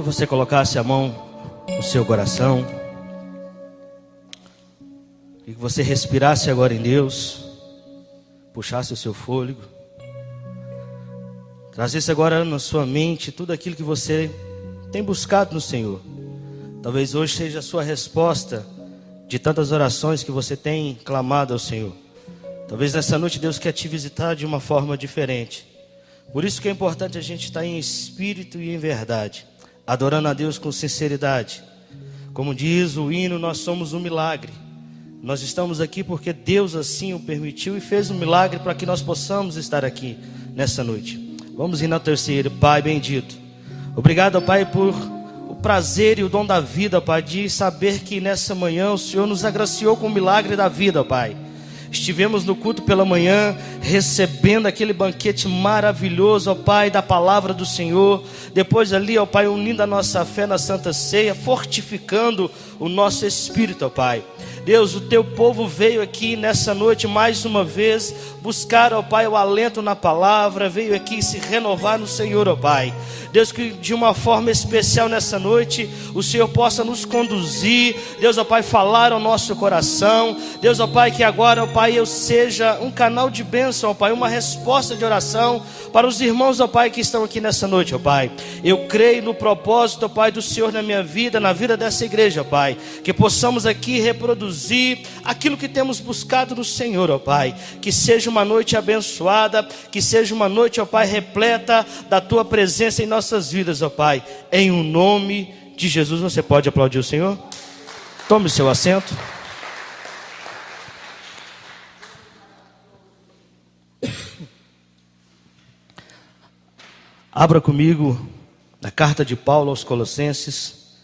que você colocasse a mão no seu coração e que você respirasse agora em Deus, puxasse o seu fôlego, trazesse agora na sua mente tudo aquilo que você tem buscado no Senhor. Talvez hoje seja a sua resposta de tantas orações que você tem clamado ao Senhor. Talvez nessa noite Deus quer te visitar de uma forma diferente. Por isso que é importante a gente estar em espírito e em verdade, adorando a Deus com sinceridade. Como diz o hino, nós somos um milagre. Nós estamos aqui porque Deus assim o permitiu e fez um milagre para que nós possamos estar aqui nessa noite. Vamos enaltecer, Pai bendito. Obrigado, ó Pai, por o prazer e o dom da vida, ó Pai, de saber que nessa manhã o Senhor nos agraciou com o milagre da vida, ó Pai. Estivemos no culto pela manhã, recebendo aquele banquete maravilhoso, ó Pai, da palavra do Senhor. Depois ali, ó Pai, unindo a nossa fé na Santa Ceia, fortificando o nosso espírito, ó Pai. Deus, o teu povo veio aqui nessa noite mais uma vez buscar, ó Pai, o alento na palavra, veio aqui se renovar no Senhor, ó Pai. Deus, que de uma forma especial nessa noite o Senhor possa nos conduzir, Deus, ó Pai, falar ao nosso coração. Deus, ó Pai, que agora, ó Pai, eu seja um canal de bênção, ó Pai, uma resposta de oração para os irmãos, ó Pai, que estão aqui nessa noite, ó Pai. Eu creio no propósito, ó Pai, do Senhor na minha vida, na vida dessa igreja, ó Pai, que possamos aqui reproduzir aquilo que temos buscado no Senhor, ó Pai. Que seja uma noite abençoada, que seja uma noite, ó Pai, repleta da Tua presença em nossas vidas, ó Pai. Em o nome de Jesus. Você pode aplaudir o Senhor? Tome o seu assento. Abra comigo na carta de Paulo aos Colossenses,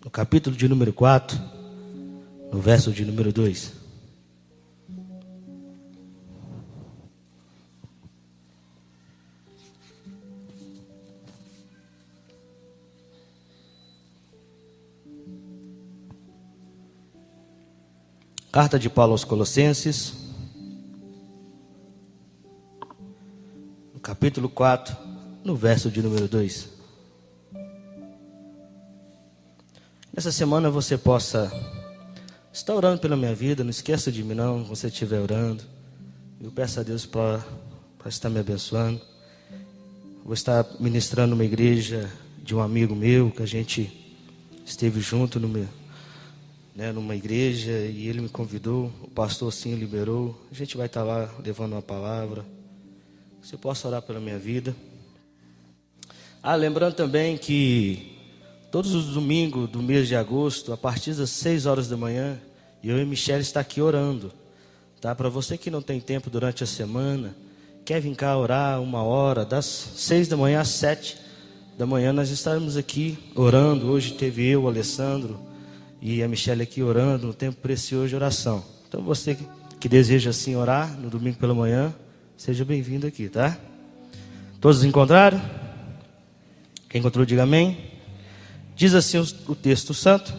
no capítulo de número 4, no verso de número 2. Carta de Paulo aos Colossenses, no capítulo 4, no verso de número 2. Nessa semana você possa estar orando pela minha vida. Não esqueça de mim não, quando você estiver orando. Eu peço a Deus para estar me abençoando. Vou estar ministrando numa igreja de um amigo meu, que a gente esteve junto numa igreja, e ele me convidou, o pastor assim liberou. A gente vai estar lá levando uma palavra. Você possa orar pela minha vida. Lembrando também que todos os domingos do mês de agosto, a partir das 6 horas da manhã, eu e Michele está aqui orando, tá? Para você que não tem tempo durante a semana, quer vir cá orar 1 hora, das 6 da manhã às 7 da manhã, nós estaremos aqui orando. Hoje teve eu, o Alessandro e a Michele aqui orando, um tempo precioso de oração. Então você que deseja assim orar no domingo pela manhã, seja bem-vindo aqui, tá? Todos encontraram? Quem encontrou, diga amém. Diz assim o texto santo,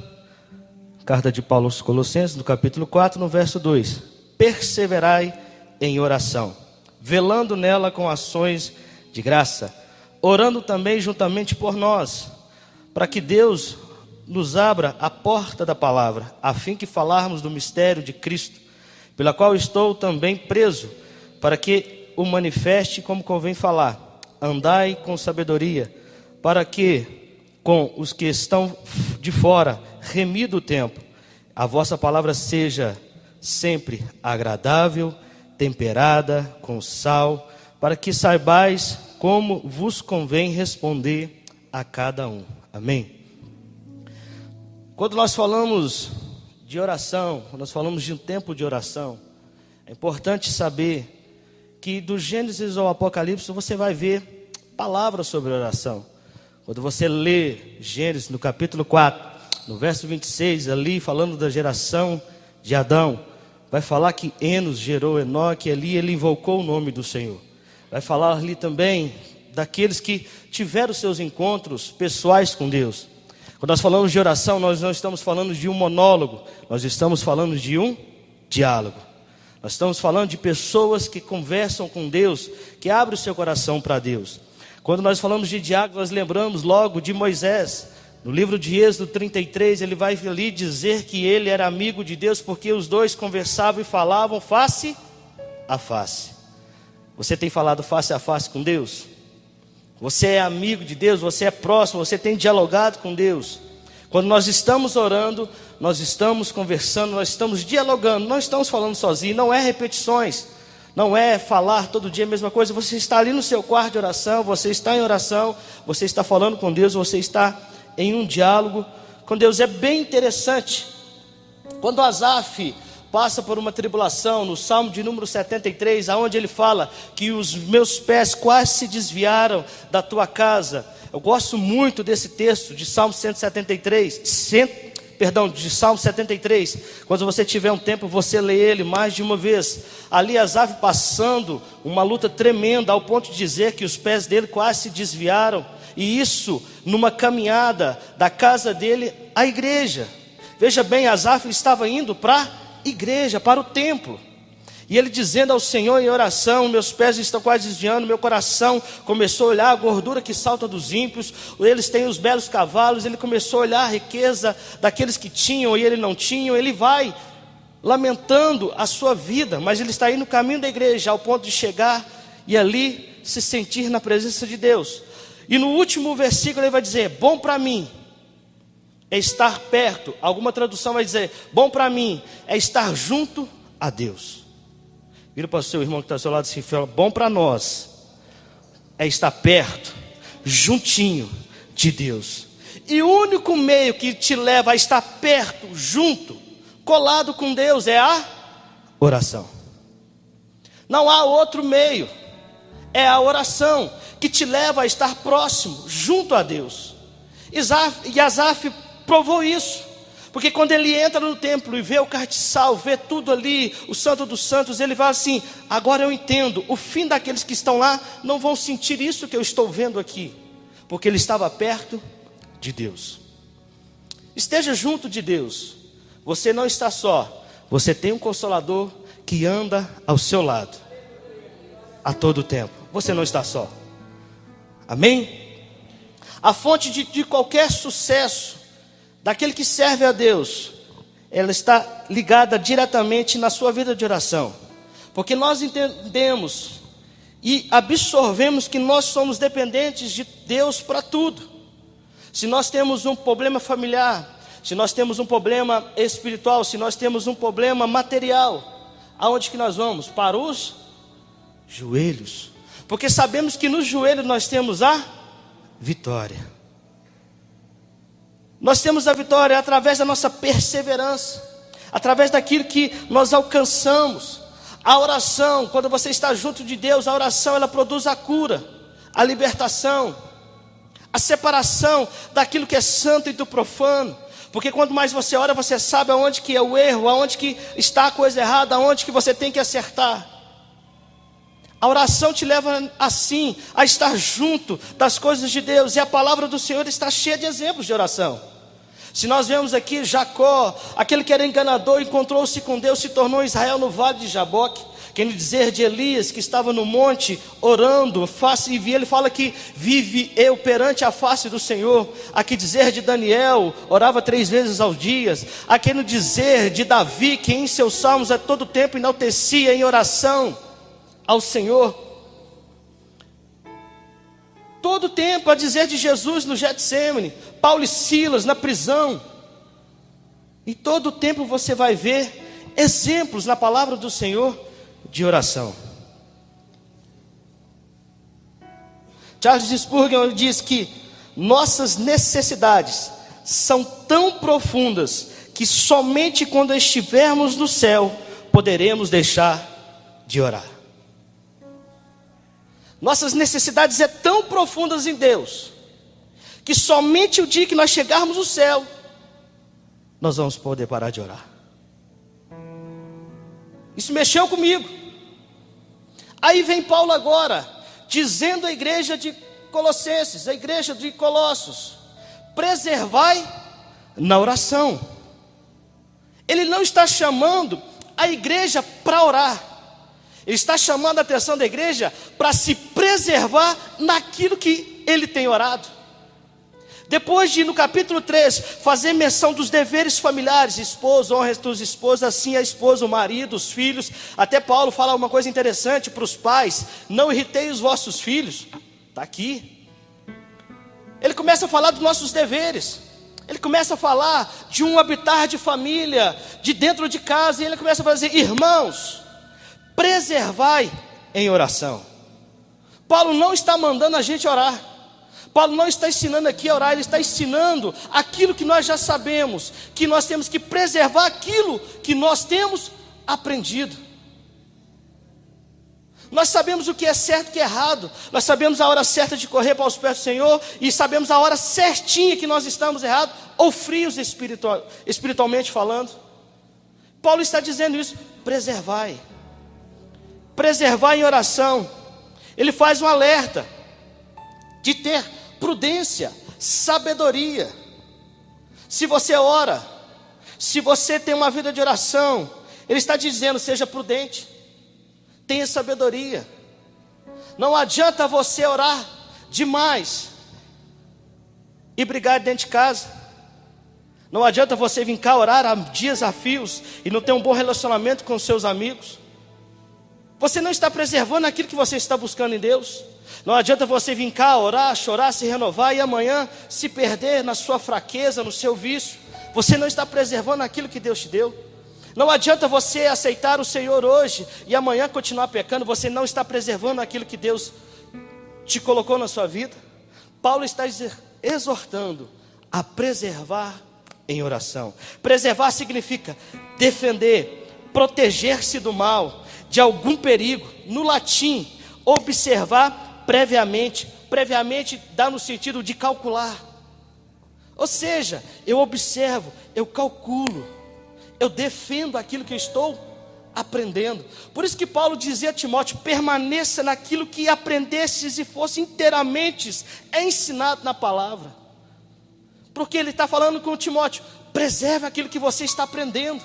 carta de Paulo aos Colossenses, no capítulo 4, no verso 2. Perseverai em oração, velando nela com ações de graça, orando também juntamente por nós, para que Deus nos abra a porta da palavra, a fim que falarmos do mistério de Cristo, pela qual estou também preso, para que o manifeste como convém falar. Andai com sabedoria, para que com os que estão de fora, remido o tempo, a vossa palavra seja sempre agradável, temperada com sal, para que saibais como vos convém responder a cada um. Amém? Quando nós falamos de oração, quando nós falamos de um tempo de oração, é importante saber que do Gênesis ao Apocalipse você vai ver palavras sobre oração. Quando você lê Gênesis no capítulo 4, no verso 26, ali falando da geração de Adão, vai falar que Enos gerou Enoque, e ali ele invocou o nome do Senhor. Vai falar ali também daqueles que tiveram seus encontros pessoais com Deus. Quando nós falamos de oração, nós não estamos falando de um monólogo, nós estamos falando de um diálogo. Nós estamos falando de pessoas que conversam com Deus, que abrem o seu coração para Deus. Quando nós falamos de diálogo, nós lembramos logo de Moisés. No livro de Êxodo 33, ele vai ali dizer que ele era amigo de Deus, porque os dois conversavam e falavam face a face. Você tem falado face a face com Deus? Você é amigo de Deus? Você é próximo? Você tem dialogado com Deus? Quando nós estamos orando, nós estamos conversando, nós estamos dialogando, não estamos falando sozinhos, não é repetições, não é falar todo dia a mesma coisa. Você está ali no seu quarto de oração, você está em oração, você está falando com Deus, você está em um diálogo com Deus. É bem interessante. Quando Asaf passa por uma tribulação, no Salmo de número 73, aonde ele fala que os meus pés quase se desviaram da tua casa. Eu gosto muito desse texto de Salmo 173, de Salmo 73. Quando você tiver um tempo, você lê ele mais de uma vez. Ali Asaf passando uma luta tremenda, ao ponto de dizer que os pés dele quase se desviaram. E isso numa caminhada da casa dele à igreja. Veja bem, Asaf estava indo para a igreja, para o templo. E ele dizendo ao Senhor em oração: meus pés estão quase desviando, meu coração começou a olhar a gordura que salta dos ímpios, eles têm os belos cavalos. Ele começou a olhar a riqueza daqueles que tinham e ele não tinha. Ele vai lamentando a sua vida, mas ele está aí no caminho da igreja, ao ponto de chegar e ali se sentir na presença de Deus. E no último versículo ele vai dizer: bom para mim é estar perto. Alguma tradução vai dizer: bom para mim é estar junto a Deus. Vira para o seu irmão que está ao seu lado e fala: bom para nós é estar perto, juntinho de Deus. E o único meio que te leva a estar perto, junto, colado com Deus, é a oração. Não há outro meio. É a oração que te leva a estar próximo, junto a Deus. E Asaf provou isso, porque quando ele entra no templo e vê o castiçal, vê tudo ali, o Santo dos Santos, ele fala assim: agora eu entendo, o fim daqueles que estão lá não vão sentir isso que eu estou vendo aqui, porque ele estava perto de Deus. Esteja junto de Deus. Você não está só, você tem um Consolador que anda ao seu lado a todo tempo. Você não está só. Amém? A fonte de qualquer sucesso daquele que serve a Deus, ela está ligada diretamente na sua vida de oração. Porque nós entendemos e absorvemos que nós somos dependentes de Deus para tudo. Se nós temos um problema familiar, se nós temos um problema espiritual, se nós temos um problema material, aonde que nós vamos? Para os joelhos. Porque sabemos que nos joelhos nós temos a vitória. Nós temos a vitória através da nossa perseverança, através daquilo que nós alcançamos. A oração, quando você está junto de Deus, a oração ela produz a cura, a libertação, a separação daquilo que é santo e do profano. Porque quanto mais você ora, você sabe aonde que é o erro, aonde que está a coisa errada, aonde que você tem que acertar. A oração te leva assim, a estar junto das coisas de Deus. E a palavra do Senhor está cheia de exemplos de oração. Se nós vemos aqui Jacó, aquele que era enganador, encontrou-se com Deus, se tornou Israel no vale de Jaboque. Quem dizer de Elias, que estava no monte orando, e ele fala que vive eu perante a face do Senhor. A que dizer de Daniel, orava 3 vezes ao dia. A quem dizer de Davi, que em seus salmos a todo tempo enaltecia em oração ao Senhor. Todo tempo a dizer de Jesus no Getsêmani, Paulo e Silas na prisão. E todo tempo você vai ver exemplos na palavra do Senhor de oração. Charles Spurgeon diz que nossas necessidades são tão profundas que somente quando estivermos no céu poderemos deixar de orar. Nossas necessidades são tão profundas em Deus que somente o dia que nós chegarmos no céu nós vamos poder parar de orar. Isso mexeu comigo. Aí vem Paulo agora dizendo à igreja de Colossenses, a igreja de Colossos: preservai na oração. Ele não está chamando a igreja para orar. Ele está chamando a atenção da igreja para se preservar naquilo que ele tem orado. Depois de, no capítulo 3, fazer menção dos deveres familiares, esposo, honra as tuas esposas, assim a esposa, o marido, os filhos. Até Paulo fala uma coisa interessante para os pais: não irritei os vossos filhos. Está aqui. Ele começa a falar dos nossos deveres. Ele começa a falar de um habitar de família, de dentro de casa. E ele começa a fazer: irmãos, preservai em oração. Paulo não está mandando a gente orar. Paulo não está ensinando aqui a orar. Ele está ensinando aquilo que nós já sabemos, que nós temos que preservar aquilo que nós temos aprendido. Nós sabemos o que é certo e o que é errado. Nós sabemos a hora certa de correr para os pés do Senhor, e sabemos a hora certinha que nós estamos errados ou frios espiritualmente falando. Paulo está dizendo isso: preservai. Preservar em oração. Ele faz um alerta de ter prudência, sabedoria. Se você ora, se você tem uma vida de oração, ele está dizendo: seja prudente, tenha sabedoria. Não adianta você orar demais e brigar dentro de casa. Não adianta você vir cá orar há dias a fios e não ter um bom relacionamento com os seus amigos. Você não está preservando aquilo que você está buscando em Deus. Não adianta você vir cá orar, chorar, se renovar e amanhã se perder na sua fraqueza, no seu vício. Você não está preservando aquilo que Deus te deu. Não adianta você aceitar o Senhor hoje e amanhã continuar pecando. Você não está preservando aquilo que Deus te colocou na sua vida. Paulo está exortando a preservar em oração. Preservar significa defender, proteger-se do mal, de algum perigo. No latim, observar previamente. Previamente dá no sentido de calcular. Ou seja, eu observo, eu calculo, eu defendo aquilo que eu estou aprendendo. Por isso que Paulo dizia a Timóteo: permaneça naquilo que aprendestes e fosse inteiramente ensinado na palavra. Porque ele está falando com Timóteo: preserve aquilo que você está aprendendo,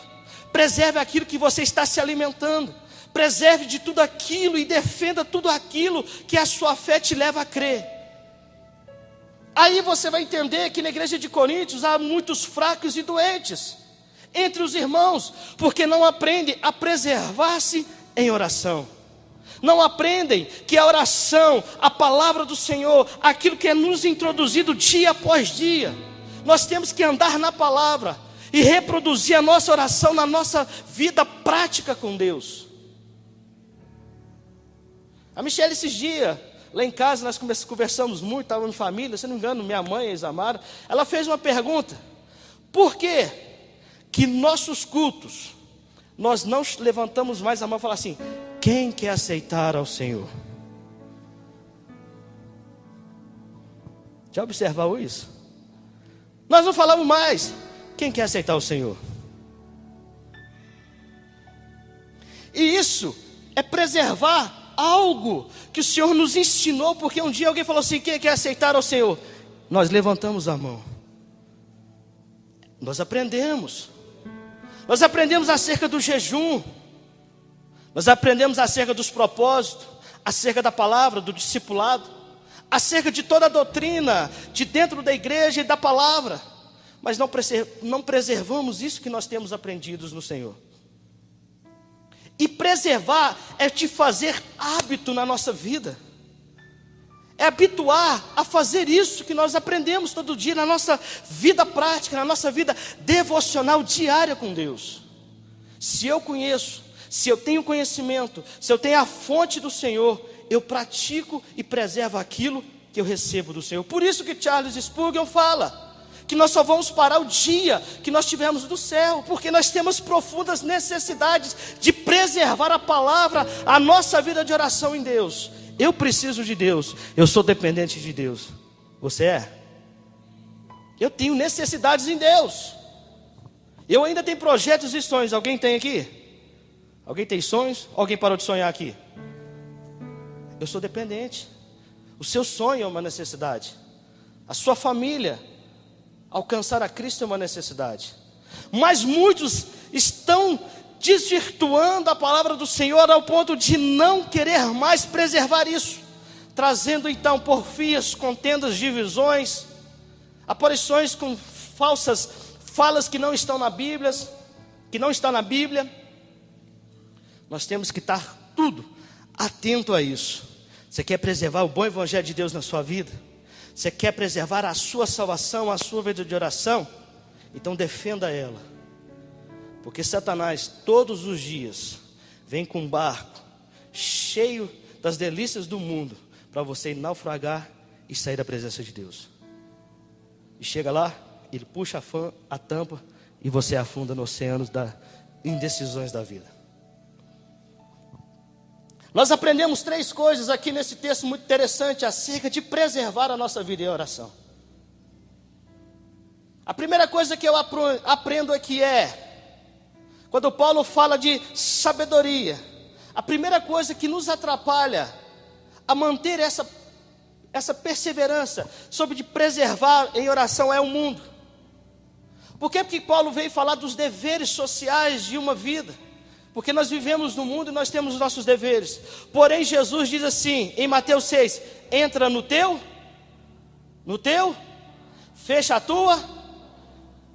preserve aquilo que você está se alimentando, preserve de tudo aquilo e defenda tudo aquilo que a sua fé te leva a crer. Aí você vai entender que na igreja de Coríntios há muitos fracos e doentes entre os irmãos, porque não aprendem a preservar-se em oração. Não aprendem que a oração, a palavra do Senhor, aquilo que é nos introduzido dia após dia, nós temos que andar na palavra e reproduzir a nossa oração na nossa vida prática com Deus. A Michelle, esses dias, lá em casa, nós conversamos muito, estávamos em família, se não me engano, minha mãe, a Isamara, ela fez uma pergunta: por que nossos cultos, nós não levantamos mais a mão e falamos assim: quem quer aceitar ao Senhor? Já observou isso? Nós não falamos mais: quem quer aceitar o Senhor? E isso é preservar algo que o Senhor nos ensinou, porque um dia alguém falou assim: quem quer aceitar ao Senhor? Nós levantamos a mão. Nós aprendemos acerca do jejum, nós aprendemos acerca dos propósitos, acerca da palavra, do discipulado, acerca de toda a doutrina de dentro da igreja e da palavra, mas não preservamos isso que nós temos aprendido no Senhor. E preservar é te fazer hábito na nossa vida, é habituar a fazer isso que nós aprendemos todo dia na nossa vida prática, na nossa vida devocional diária com Deus. Se eu conheço, se eu tenho conhecimento, se eu tenho a fonte do Senhor, eu pratico e preservo aquilo que eu recebo do Senhor. Por isso que Charles Spurgeon fala que nós só vamos parar o dia que nós tivermos do céu, porque nós temos profundas necessidades de preservar a palavra, a nossa vida de oração em Deus. Eu preciso de Deus, eu sou dependente de Deus. Você é? Eu tenho necessidades em Deus. Eu ainda tenho projetos e sonhos. Alguém tem aqui? Alguém tem sonhos? Alguém parou de sonhar aqui? Eu sou dependente. O seu sonho é uma necessidade. A sua família, alcançar a Cristo é uma necessidade. Mas muitos estão desvirtuando a palavra do Senhor ao ponto de não querer mais preservar isso, trazendo então porfias, contendas, divisões, aparições com falsas falas que não estão na Bíblia, Nós temos que estar tudo atento a isso. Você quer preservar o bom evangelho de Deus na sua vida? Você quer preservar a sua salvação, a sua vida de oração? Então defenda ela. Porque Satanás todos os dias vem com um barco cheio das delícias do mundo para você naufragar e sair da presença de Deus. E chega lá, ele puxa a tampa e você afunda no oceano das indecisões da vida. Nós aprendemos 3 coisas aqui nesse texto muito interessante acerca de preservar a nossa vida em oração. A primeira coisa que eu aprendo aqui quando Paulo fala de sabedoria, a primeira coisa que nos atrapalha a manter essa perseverança sobre de preservar em oração é o mundo. Por que que Paulo veio falar dos deveres sociais de uma vida? Porque nós vivemos no mundo e nós temos os nossos deveres. Porém Jesus diz assim, em Mateus 6, entra no teu, fecha a tua,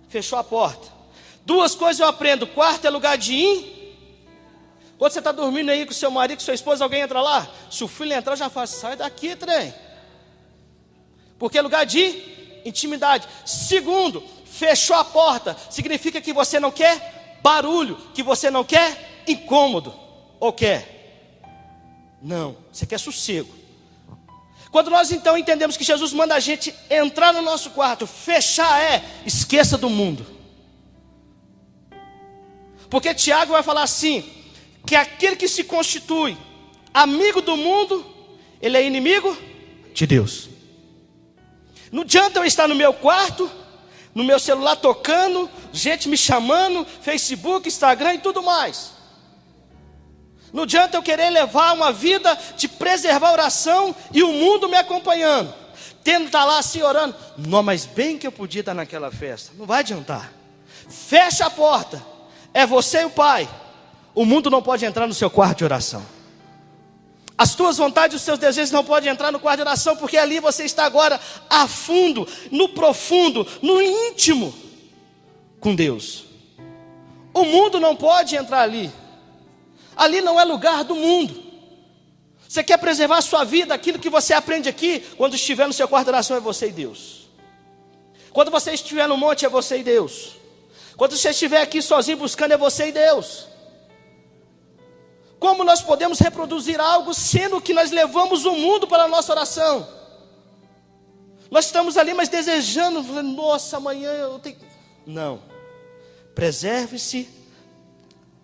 fechou a porta. 2 coisas eu aprendo, quarto é lugar de quando você está dormindo aí com seu marido, com sua esposa, alguém entra lá, se o filho entrar já fala, sai daqui, trem. Porque é lugar de intimidade. 2, fechou a porta, significa que você não quer barulho, que você não quer incômodo, ou quer? Não, você quer sossego. Quando nós então entendemos que Jesus manda a gente entrar no nosso quarto, fechar esqueça do mundo. Porque Tiago vai falar assim, que aquele que se constitui amigo do mundo, ele é inimigo de Deus. Não adianta eu estar no meu quarto, no meu celular tocando, gente me chamando, Facebook, Instagram e tudo mais. Não adianta eu querer levar uma vida de preservar a oração e o mundo me acompanhando, tendo estar lá assim orando. Não, mas bem que eu podia estar naquela festa. Não vai adiantar. Fecha a porta. É você e o Pai. O mundo não pode entrar no seu quarto de oração. As tuas vontades e os seus desejos não podem entrar no quarto de oração, porque ali você está agora a fundo, no profundo, no íntimo com Deus. O mundo não pode entrar ali. Ali não é lugar do mundo. Você quer preservar a sua vida, aquilo que você aprende aqui, quando estiver no seu quarto de oração é você e Deus. Quando você estiver no monte é você e Deus. Quando você estiver aqui sozinho buscando é você e Deus. Como nós podemos reproduzir algo, sendo que nós levamos o mundo para a nossa oração? Nós estamos ali, mas desejando, nossa, amanhã eu tenho... Não, preserve-se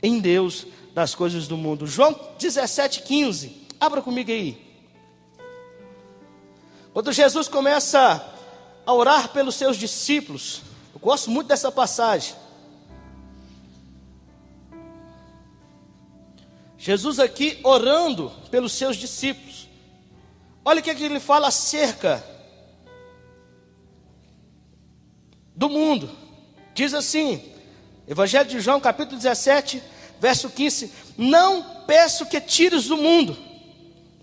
em Deus das coisas do mundo. João 17,15, abra comigo aí. Quando Jesus começa a orar pelos seus discípulos, eu gosto muito dessa passagem. Jesus aqui orando pelos seus discípulos. Olha o que ele fala acerca do mundo. Diz assim, Evangelho de João, capítulo 17, verso 15. Não peço que tires do mundo,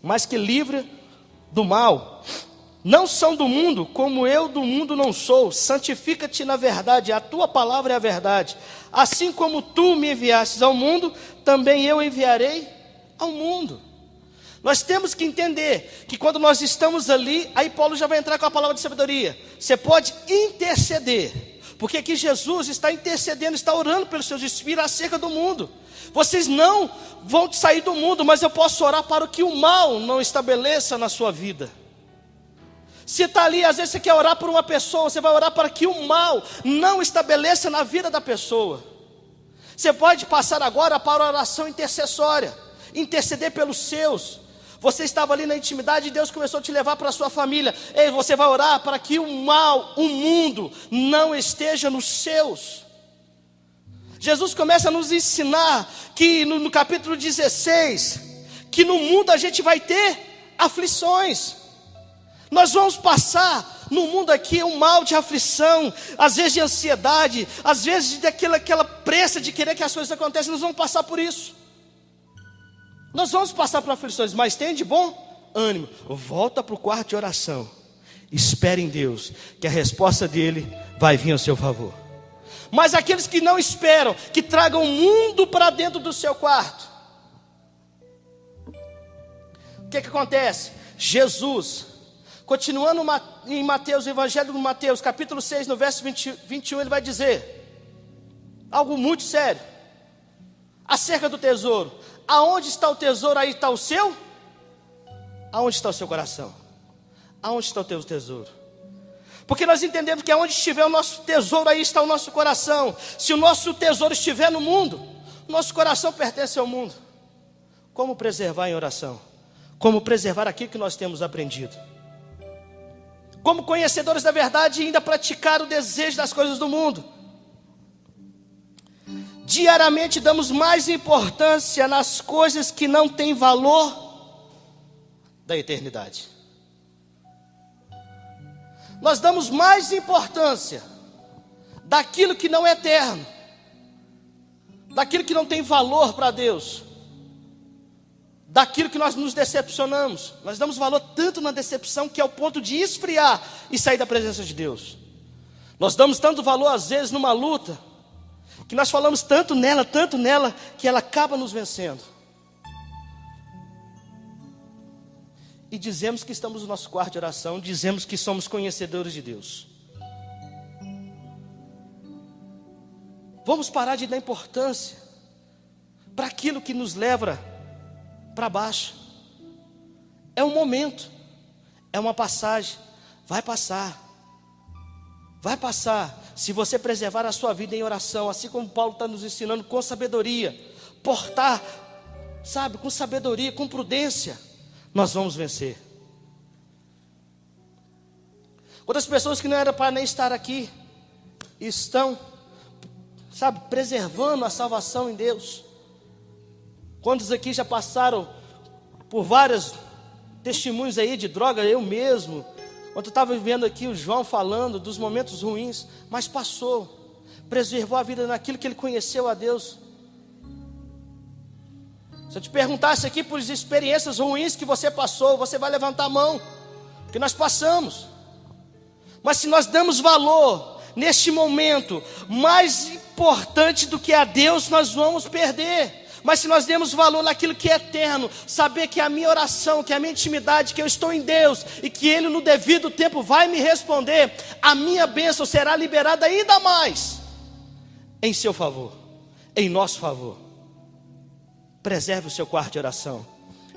mas que livre do mal. Não são do mundo, como eu do mundo não sou. Santifica-te na verdade, a tua palavra é a verdade. Assim como tu me enviastes ao mundo, também eu enviarei ao mundo. Nós temos que entender que quando nós estamos ali, aí Paulo já vai entrar com a palavra de sabedoria. Você pode interceder, porque aqui Jesus está intercedendo, está orando pelos seus discípulos acerca do mundo. Vocês não vão sair do mundo, mas eu posso orar para que o mal não estabeleça na sua vida. Se está ali, às vezes você quer orar por uma pessoa, você vai orar para que o mal não estabeleça na vida da pessoa. Você pode passar agora para a oração intercessória, interceder pelos seus. Você estava ali na intimidade e Deus começou a te levar para a sua família. Ei, você vai orar para que o mal, o mundo, não esteja nos seus. Jesus começa a nos ensinar que no capítulo 16, que no mundo a gente vai ter aflições. Nós vamos passar no mundo aqui um mal de aflição, às vezes de ansiedade, às vezes daquela pressa de querer que as coisas aconteçam, nós vamos passar por isso. Nós vamos passar por aflições, mas tem de bom ânimo. Volta para o quarto de oração. Espere em Deus, que a resposta dele vai vir ao seu favor. Mas aqueles que não esperam, que tragam o mundo para dentro do seu quarto, o que acontece? Jesus, continuando em Mateus, Evangelho de Mateus, capítulo 6, no verso 21, ele vai dizer algo muito sério acerca do tesouro. Aonde está o tesouro, aí está o seu? Aonde está o seu coração? Aonde está o teu tesouro? Porque nós entendemos que aonde estiver o nosso tesouro, aí está o nosso coração. Se o nosso tesouro estiver no mundo, nosso coração pertence ao mundo. Como preservar em oração? Como preservar aquilo que nós temos aprendido? Como conhecedores da verdade, ainda praticar o desejo das coisas do mundo? Diariamente damos mais importância nas coisas que não têm valor da eternidade. Nós damos mais importância daquilo que não é eterno, daquilo que não tem valor para Deus, daquilo que nós nos decepcionamos. Nós damos valor tanto na decepção que é o ponto de esfriar e sair da presença de Deus. Nós damos tanto valor às vezes numa luta, que nós falamos tanto nela, que ela acaba nos vencendo. E dizemos que estamos no nosso quarto de oração, dizemos que somos conhecedores de Deus. Vamos parar de dar importância para aquilo que nos leva para baixo. É um momento, é uma passagem, vai passar. Vai passar, se você preservar a sua vida em oração, assim como Paulo está nos ensinando, com sabedoria, portar, sabe, com sabedoria, com prudência, nós vamos vencer. Quantas pessoas que não eram para nem estar aqui, estão, sabe, preservando a salvação em Deus. Quantos aqui já passaram por vários testemunhos aí de droga, eu mesmo. Quando eu estava vivendo aqui o João falando dos momentos ruins, mas passou, preservou a vida naquilo que ele conheceu a Deus. Se eu te perguntasse aqui por experiências ruins que você passou, você vai levantar a mão, porque nós passamos. Mas se nós damos valor neste momento, mais importante do que a Deus, nós vamos perder. Mas se nós demos valor naquilo que é eterno, saber que a minha oração, que a minha intimidade, que eu estou em Deus e que Ele no devido tempo vai me responder, a minha bênção será liberada ainda mais em seu favor, em nosso favor. Preserve o seu quarto de oração.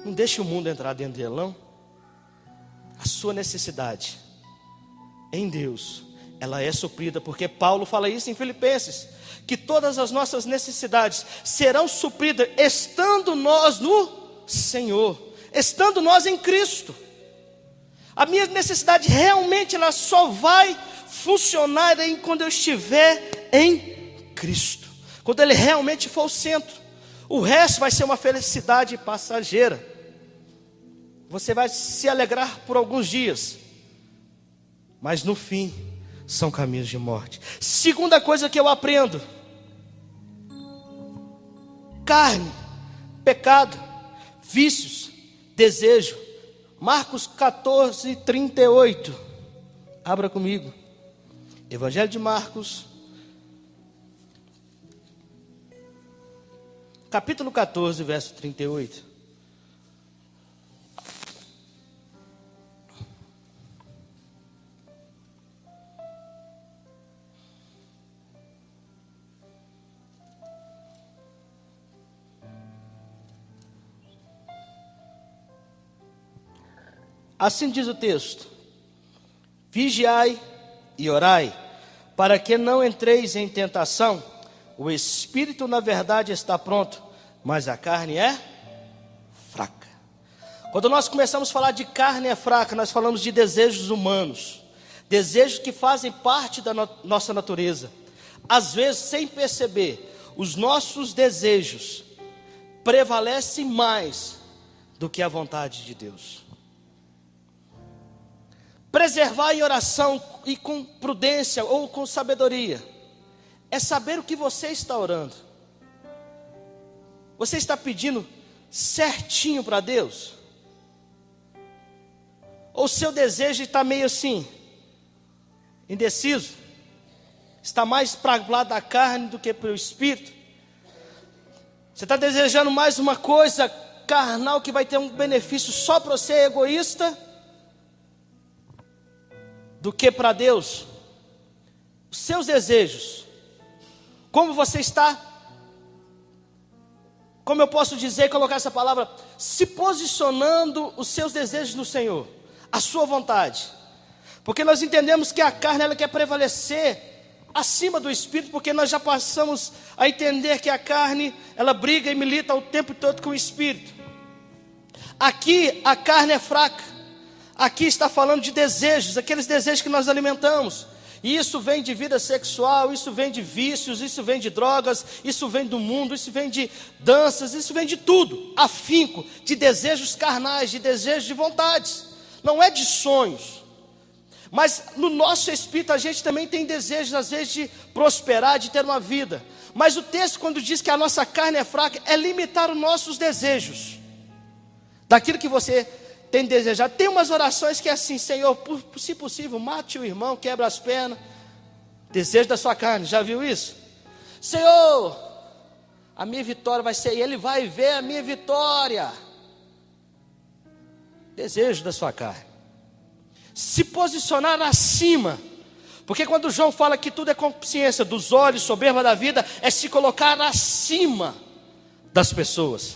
Não deixe o mundo entrar dentro dele, não. A sua necessidade em Deus, ela é suprida, porque Paulo fala isso em Filipenses, que todas as nossas necessidades serão supridas estando nós no Senhor, estando nós em Cristo. A minha necessidade realmente ela só vai funcionar quando eu estiver em Cristo, quando Ele realmente for o centro. O resto vai ser uma felicidade passageira. Você vai se alegrar por alguns dias, mas no fim são caminhos de morte. Segunda coisa que eu aprendo: carne, pecado, vícios, desejo. Marcos 14, 38. Abra comigo. Evangelho de Marcos, capítulo 14, verso 38. Assim diz o texto: vigiai e orai, para que não entreis em tentação. O espírito na verdade está pronto, mas a carne é fraca. Quando nós começamos a falar de carne é fraca, nós falamos de desejos humanos, desejos que fazem parte da nossa natureza. Às vezes, sem perceber, os nossos desejos prevalecem mais do que a vontade de Deus. Preservar em oração e com prudência ou com sabedoria é saber o que você está orando. Você está pedindo certinho para Deus? Ou o seu desejo está meio assim, indeciso? Está mais para o lado da carne do que para o espírito? Você está desejando mais uma coisa carnal que vai ter um benefício só para você, egoísta, do que para Deus? Os seus desejos, como você está, como eu posso dizer, colocar essa palavra, se posicionando os seus desejos no Senhor, a sua vontade, porque nós entendemos que a carne ela quer prevalecer acima do espírito, porque nós já passamos a entender que a carne ela briga e milita o tempo todo com o espírito. Aqui a carne é fraca, aqui está falando de desejos, aqueles desejos que nós alimentamos, e isso vem de vida sexual, isso vem de vícios, isso vem de drogas, isso vem do mundo, isso vem de danças, isso vem de tudo, afinco, de desejos carnais, de desejos de vontades, não é de sonhos. Mas no nosso espírito a gente também tem desejos, às vezes, de prosperar, de ter uma vida. Mas o texto, quando diz que a nossa carne é fraca, é limitar os nossos desejos, daquilo que você tem desejado. Tem umas orações que é assim: Senhor, se possível, mate o irmão, quebra as pernas. Desejo da sua carne, já viu isso? Senhor, a minha vitória vai ser, e Ele vai ver a minha vitória. Desejo da sua carne. Se posicionar acima, porque quando João fala que tudo é consciência dos olhos, soberba da vida, é se colocar acima das pessoas,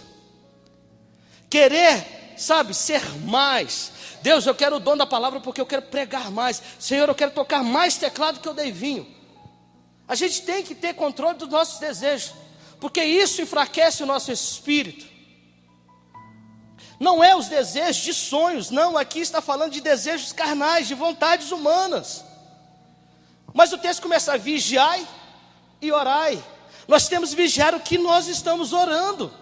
querer, sabe, ser mais. Deus, eu quero o dom da palavra porque eu quero pregar mais. Senhor, eu quero tocar mais teclado que eu dei vinho. A gente tem que ter controle dos nossos desejos, porque isso enfraquece o nosso espírito. Não é os desejos de sonhos, não, aqui está falando de desejos carnais, de vontades humanas. Mas o texto começa a vigiai e orai. Nós temos que vigiar o que nós estamos orando.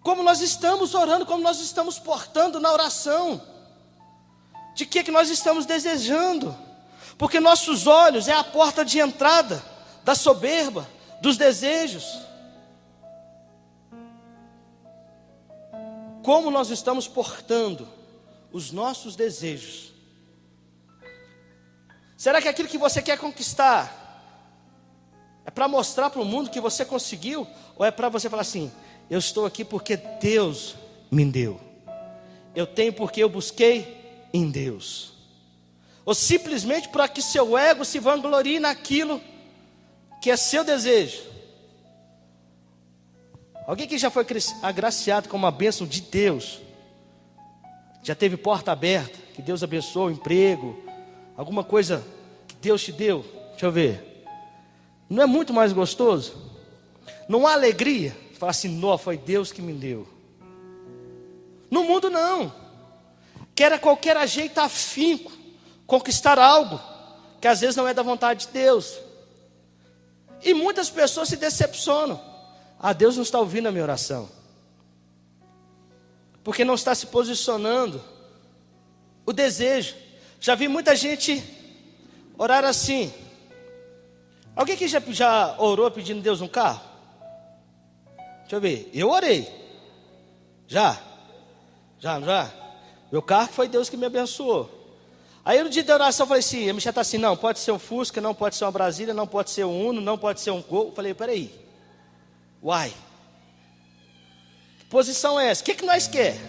Como nós estamos orando, como nós estamos portando na oração. De que nós estamos desejando. Porque nossos olhos é a porta de entrada da soberba, dos desejos. Como nós estamos portando os nossos desejos? Será que aquilo que você quer conquistar é para mostrar para o mundo que você conseguiu? Ou é para você falar assim: eu estou aqui porque Deus me deu, eu tenho porque eu busquei em Deus? Ou simplesmente para que seu ego se vanglorie naquilo que é seu desejo? Alguém que já foi agraciado com uma bênção de Deus, já teve porta aberta, que Deus abençoou, emprego, alguma coisa que Deus te deu? Deixa eu ver. Não é muito mais gostoso? Não há alegria? Falar assim: não, foi Deus que me deu. No mundo não. Quer a qualquer jeito afinco conquistar algo que às vezes não é da vontade de Deus. E muitas pessoas se decepcionam. Ah, Deus não está ouvindo a minha oração, porque não está se posicionando o desejo. Já vi muita gente orar assim. Alguém que já orou pedindo a Deus um carro? Deixa eu ver, eu orei. Já? Meu carro foi Deus que me abençoou. Aí no dia da oração eu falei assim, a minha está assim: não, pode ser um Fusca, não pode ser uma Brasília, não pode ser um Uno, não pode ser um Gol. Eu falei: peraí. Uai, que posição é essa? O que nós quer?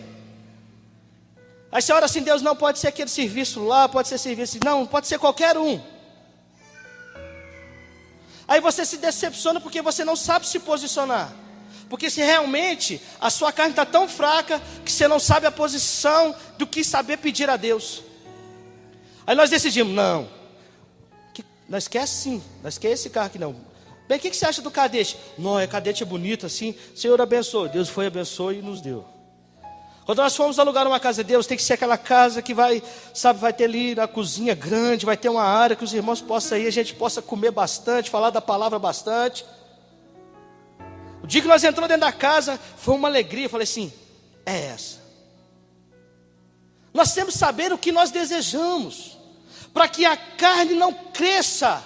Aí você ora assim: Deus, não pode ser aquele serviço lá, pode ser serviço, não, pode ser qualquer um. Aí você se decepciona porque você não sabe se posicionar. Porque se realmente a sua carne está tão fraca que você não sabe a posição do que saber pedir a Deus. Aí nós decidimos: não, nós quer sim, nós quer esse carro aqui não. Bem, o que você acha do cadete? Não, cadete é bonito assim. Senhor abençoe. Deus foi, abençoou e nos deu. Quando nós formos alugar uma casa de Deus, tem que ser aquela casa que vai, sabe, vai ter ali na cozinha grande, vai ter uma área que os irmãos possam ir, a gente possa comer bastante, falar da palavra bastante. O dia que nós entramos dentro da casa, foi uma alegria. Eu falei assim: é essa. Nós temos que saber o que nós desejamos, para que a carne não cresça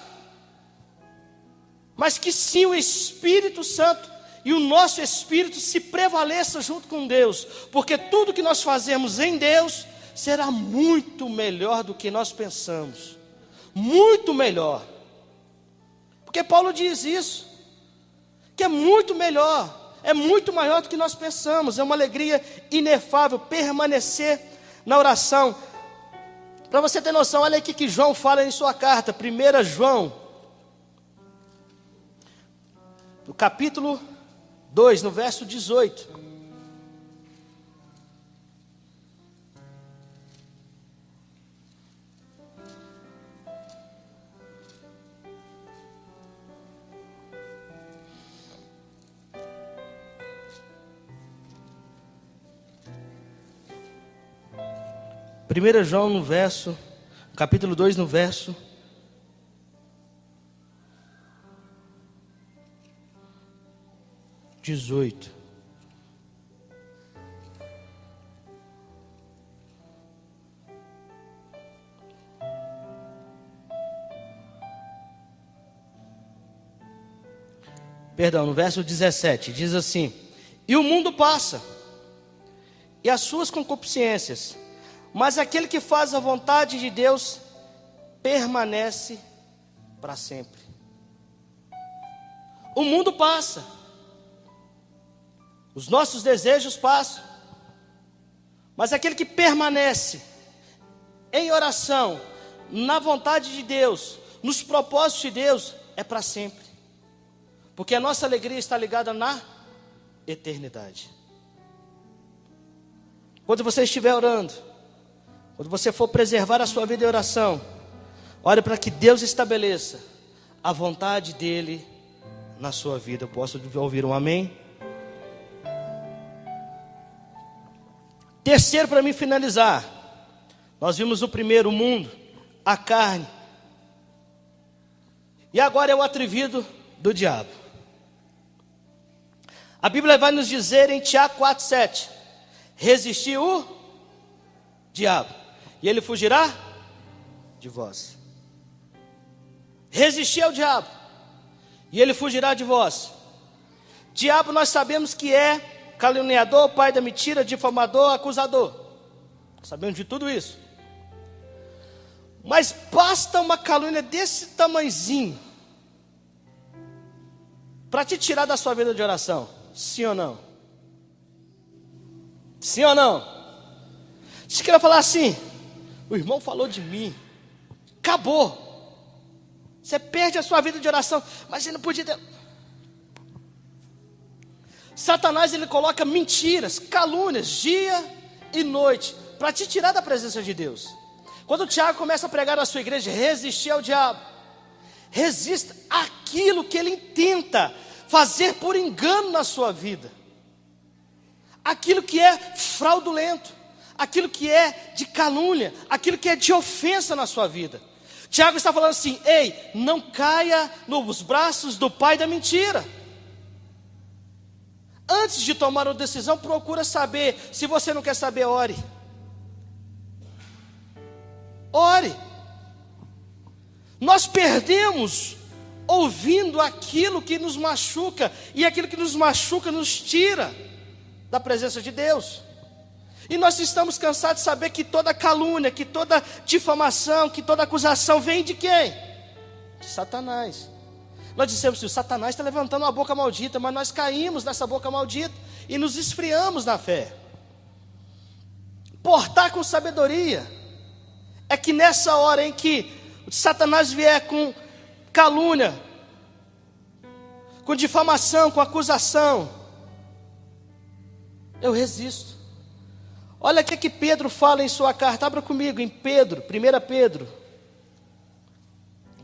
mas que sim o Espírito Santo e o nosso espírito se prevaleça junto com Deus, porque tudo que nós fazemos em Deus será muito melhor do que nós pensamos, muito melhor, porque Paulo diz isso, que é muito melhor, é muito maior do que nós pensamos, é uma alegria inefável permanecer na oração. Para você ter noção, olha aqui que João fala em sua carta, 1 João, no capítulo 2, no verso 18. Primeira João no verso, capítulo 2 no verso 18. Perdão, no verso 17, diz assim: e o mundo passa, e as suas concupiscências, mas aquele que faz a vontade de Deus permanece para sempre. O mundo passa, os nossos desejos passam, mas aquele que permanece em oração, na vontade de Deus, nos propósitos de Deus, é para sempre, porque a nossa alegria está ligada na eternidade. Quando você estiver orando, quando você for preservar a sua vida em oração, ore para que Deus estabeleça a vontade dEle na sua vida. Eu posso ouvir um amém? Terceiro, para mim finalizar, nós vimos o primeiro, o mundo, a carne, e agora é o atrevido do diabo. A Bíblia vai nos dizer em Tiago 4,7: resistir o diabo, e ele fugirá de vós. Resistir ao diabo, e ele fugirá de vós. Diabo nós sabemos que é caluniador, pai da mentira, difamador, acusador. Sabemos de tudo isso. Mas basta uma calúnia desse tamanhozinho para te tirar da sua vida de oração. Sim ou não? Sim ou não? Se queira falar assim: o irmão falou de mim, acabou. Você perde a sua vida de oração. Mas ele não podia ter... Satanás, ele coloca mentiras, calúnias, dia e noite, para te tirar da presença de Deus. Quando o Tiago começa a pregar na sua igreja, resistir ao diabo, resista àquilo que ele intenta fazer por engano na sua vida, aquilo que é fraudulento, aquilo que é de calúnia, aquilo que é de ofensa na sua vida. Tiago está falando assim: ei, não caia nos braços do pai da mentira. Antes de tomar uma decisão, procura saber. Se você não quer saber, ore. Ore. Nós perdemos ouvindo aquilo que nos machuca, e aquilo que nos machuca nos tira da presença de Deus. E nós estamos cansados de saber que toda calúnia, que toda difamação, que toda acusação vem de quem? De Satanás. Nós dissemos que o Satanás está levantando uma boca maldita, mas nós caímos nessa boca maldita e nos esfriamos na fé. Portar com sabedoria é que nessa hora em que Satanás vier com calúnia, com difamação, com acusação, eu resisto. Olha o que Pedro fala em sua carta. Abra comigo em Pedro, 1 Pedro,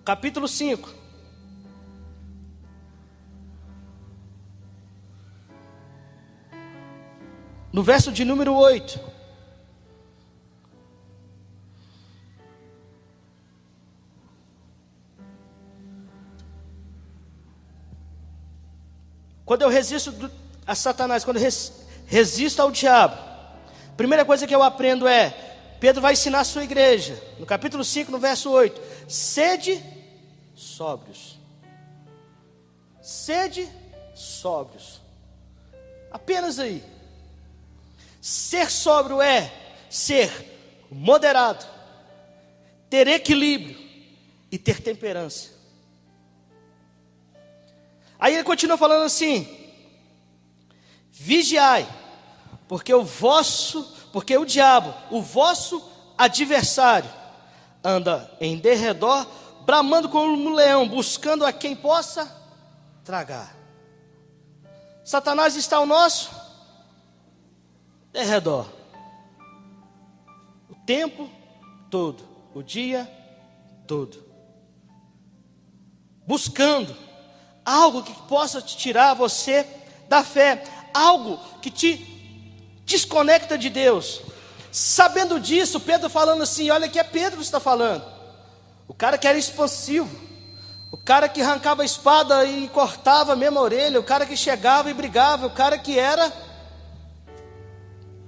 capítulo 5. No verso de número 8. Quando eu resisto a Satanás, quando eu resisto ao diabo, a primeira coisa que eu aprendo é, Pedro vai ensinar a sua igreja, no capítulo 5, no verso 8: sede sóbrios. Sede sóbrios. Apenas aí. Ser sóbrio é ser moderado, ter equilíbrio e ter temperança. Aí ele continua falando assim: vigiai, porque o diabo, o vosso adversário, anda em derredor, bramando como um leão, buscando a quem possa tragar. Satanás está ao nosso derredor, o tempo todo, o dia todo, buscando algo que possa te tirar você da fé, algo que te desconecta de Deus. Sabendo disso, Pedro falando assim, olha que é Pedro que está falando, o cara que era expansivo, o cara que arrancava a espada e cortava a mesma orelha, o cara que chegava e brigava, o cara que era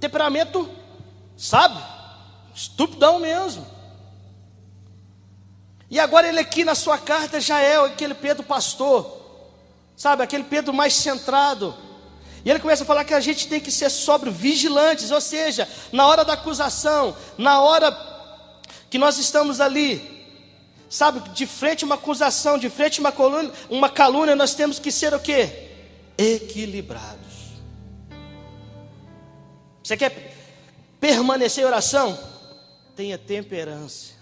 temperamento, sabe, estupidão mesmo. E agora ele aqui na sua carta já é aquele Pedro pastor, sabe, aquele Pedro mais centrado. E ele começa a falar que a gente tem que ser sóbrio, vigilantes, ou seja, na hora da acusação, na hora que nós estamos ali, sabe, de frente a uma acusação, de frente a uma calúnia, nós temos que ser o quê? Equilibrados. Você quer permanecer em oração? Tenha temperança,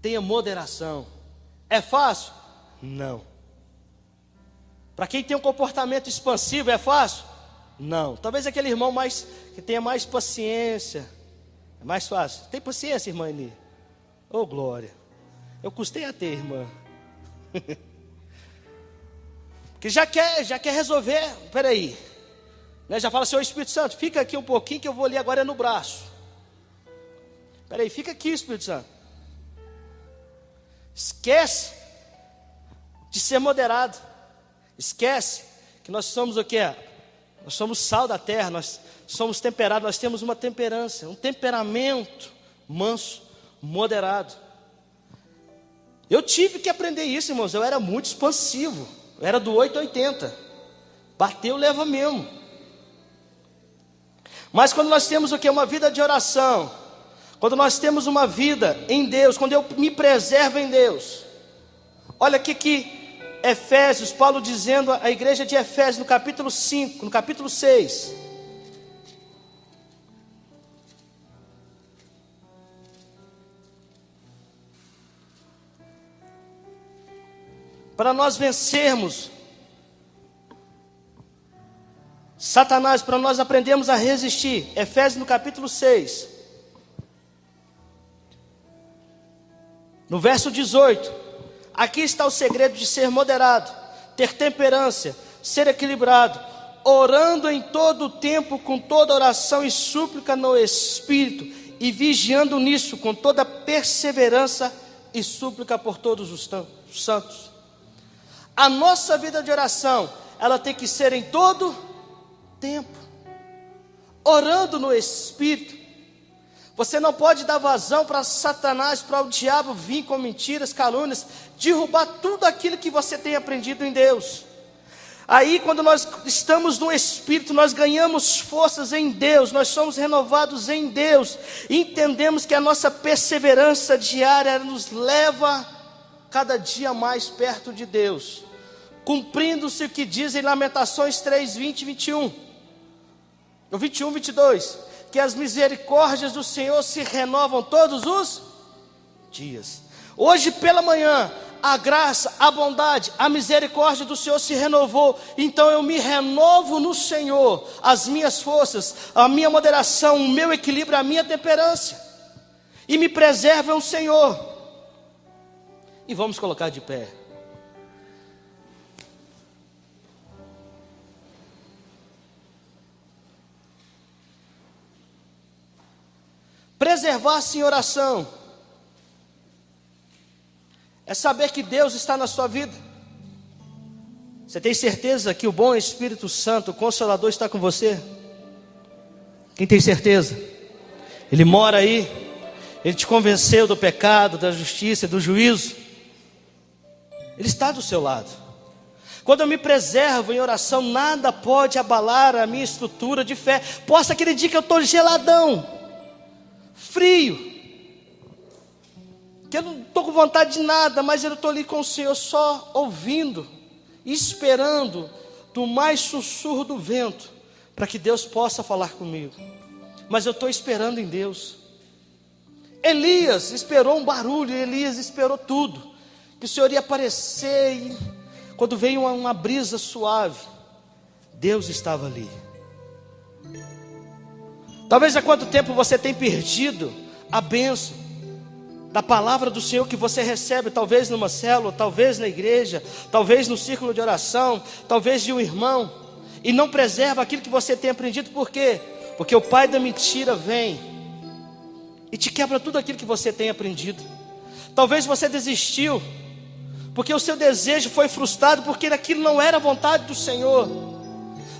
tenha moderação. É fácil? Não. Para quem tem um comportamento expansivo, é fácil? Não. Talvez aquele irmão que tenha mais paciência, é mais fácil. Tem paciência, irmã Eni? Oh, glória. Eu custei a ter, irmã. Que já quer resolver. Peraí, né? Já fala assim, ô Espírito Santo, fica aqui um pouquinho que eu vou ali agora no braço. Peraí, fica aqui, Espírito Santo. Esquece de ser moderado. Esquece que nós somos o quê? Nós somos sal da terra, nós somos temperados, nós temos uma temperança, um temperamento manso, moderado. Eu tive que aprender isso, irmãos. Eu era muito expansivo, eu era do 880, bateu, leva mesmo. Mas quando nós temos o quê? Uma vida de oração, quando nós temos uma vida em Deus, quando eu me preservo em Deus, olha aqui que Efésios, Paulo dizendo à igreja de Efésios, no capítulo 5, no capítulo 6. Para nós vencermos Satanás, para nós aprendermos a resistir. Efésios no capítulo 6. No verso 18. Aqui está o segredo de ser moderado, ter temperança, ser equilibrado, orando em todo o tempo, com toda oração e súplica no Espírito, e vigiando nisso, com toda perseverança e súplica por todos os santos. A nossa vida de oração, ela tem que ser em todo tempo, orando no Espírito. Você não pode dar vazão para Satanás, para o diabo vir com mentiras, calúnias, derrubar tudo aquilo que você tem aprendido em Deus. Aí quando nós estamos no Espírito, nós ganhamos forças em Deus, nós somos renovados em Deus, e entendemos que a nossa perseverança diária nos leva cada dia mais perto de Deus, cumprindo-se o que diz em Lamentações 3, 20 e 21, no 21, 22, que as misericórdias do Senhor se renovam todos os dias. Hoje pela manhã, a graça, a bondade, a misericórdia do Senhor se renovou. Então eu me renovo no Senhor, as minhas forças, a minha moderação, o meu equilíbrio, a minha temperança, e me preserva o Senhor. E vamos colocar de pé. Preservar-se em oração é saber que Deus está na sua vida. Você tem certeza que o bom Espírito Santo, o Consolador, está com você? Quem tem certeza? Ele mora aí, ele te convenceu do pecado, da justiça, do juízo. Ele está do seu lado. Quando eu me preservo em oração, nada pode abalar a minha estrutura de fé. Posso aquele dia que eu estou geladão, frio, que eu não estou com vontade de nada, mas eu estou ali com o Senhor só ouvindo, esperando do mais sussurro do vento, para que Deus possa falar comigo. Mas eu estou esperando em Deus. Elias esperou um barulho, Elias esperou tudo, que o Senhor ia aparecer, e quando veio uma brisa suave, Deus estava ali. Talvez há quanto tempo você tem perdido a bênção da palavra do Senhor que você recebe, talvez numa célula, talvez na igreja, talvez no círculo de oração, talvez de um irmão, e não preserva aquilo que você tem aprendido. Por quê? Porque o pai da mentira vem e te quebra tudo aquilo que você tem aprendido. Talvez você desistiu porque o seu desejo foi frustrado, porque aquilo não era a vontade do Senhor.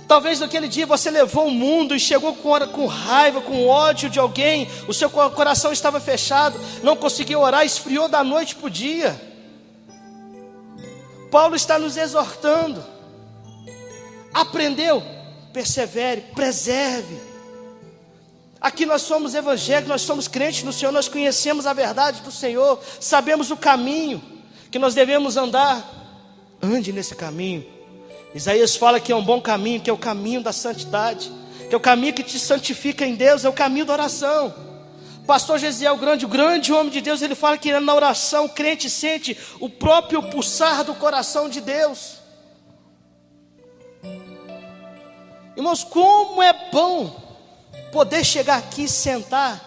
Talvez naquele dia você levou o mundo e chegou com raiva, com ódio de alguém, o seu coração estava fechado, não conseguiu orar, esfriou da noite para o dia. Paulo está nos exortando. Aprendeu? Persevere, preserve. Aqui nós somos evangélicos, nós somos crentes no Senhor, nós conhecemos a verdade do Senhor, sabemos o caminho que nós devemos andar. Ande nesse caminho. Isaías fala que é um bom caminho, que é o caminho da santidade, que é o caminho que te santifica em Deus, é o caminho da oração. Pastor Gesiel, o grande homem de Deus, ele fala que na oração o crente sente o próprio pulsar do coração de Deus. Irmãos, como é bom poder chegar aqui e sentar.